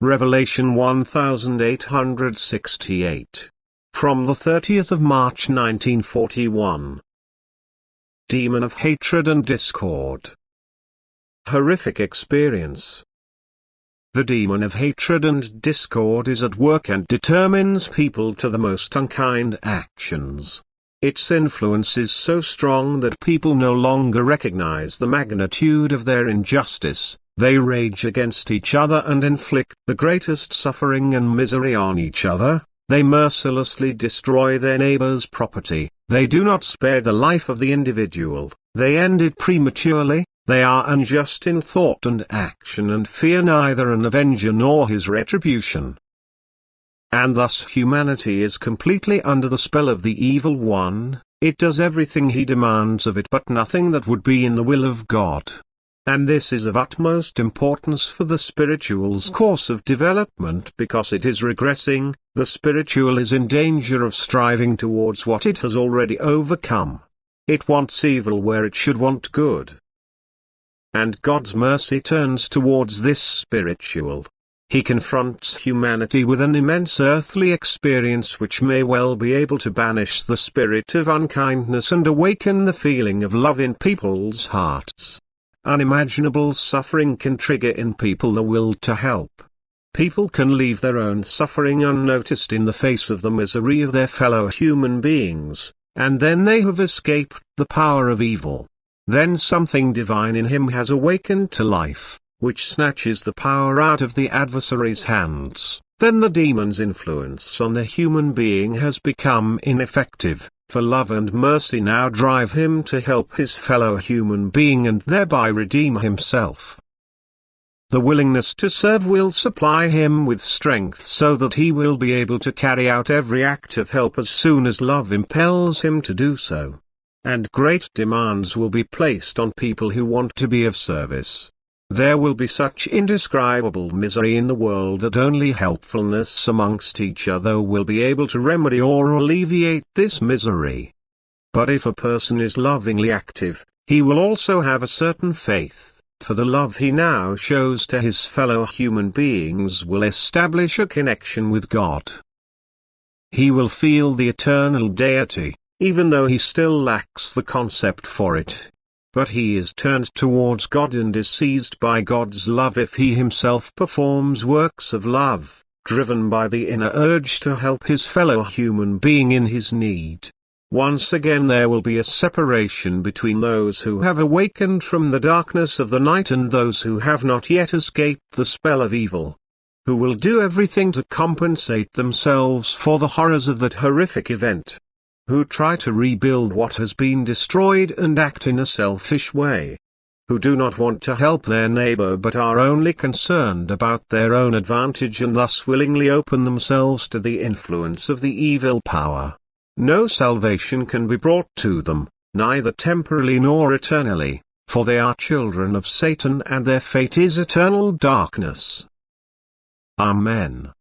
Revelation 1868. From the 30th of March 1941. Demon of hatred and discord. Horrific experience. The demon of hatred and discord is at work and determines people to the most unkind actions. Its influence is so strong that people no longer recognize the magnitude of their injustice. They rage against each other and inflict the greatest suffering and misery on each other. They mercilessly destroy their neighbor's property. They do not spare the life of the individual. They end it prematurely. They are unjust in thought and action and fear neither an avenger nor his retribution. And thus humanity is completely under the spell of the evil one. It does everything he demands of it but nothing that would be in the will of God. And this is of utmost importance for the spiritual's course of development because it is regressing. The spiritual is in danger of striving towards what it has already overcome. It wants evil where it should want good. And God's mercy turns towards this spiritual. He confronts humanity with an immense earthly experience which may well be able to banish the spirit of unkindness and awaken the feeling of love in people's hearts. Unimaginable suffering can trigger in people the will to help. People can leave their own suffering unnoticed in the face of the misery of their fellow human beings, and then they have escaped the power of evil. Then something divine in him has awakened to life, which snatches the power out of the adversary's hands. Then the demon's influence on the human being has become ineffective. For love and mercy now drive him to help his fellow human being and thereby redeem himself. The willingness to serve will supply him with strength so that he will be able to carry out every act of help as soon as love impels him to do so. And great demands will be placed on people who want to be of service. There will be such indescribable misery in the world that only helpfulness amongst each other will be able to remedy or alleviate this misery. But if a person is lovingly active, he will also have a certain faith, for the love he now shows to his fellow human beings will establish a connection with God. He will feel the eternal deity, even though he still lacks the concept for it. But he is turned towards God and is seized by God's love if he himself performs works of love, driven by the inner urge to help his fellow human being in his need. Once again there will be a separation between those who have awakened from the darkness of the night and those who have not yet escaped the spell of evil. Who will do everything to compensate themselves for the horrors of that horrific event. Who try to rebuild what has been destroyed and act in a selfish way. Who do not want to help their neighbor but are only concerned about their own advantage and thus willingly open themselves to the influence of the evil power. No salvation can be brought to them, neither temporally nor eternally, for they are children of Satan and their fate is eternal darkness. Amen.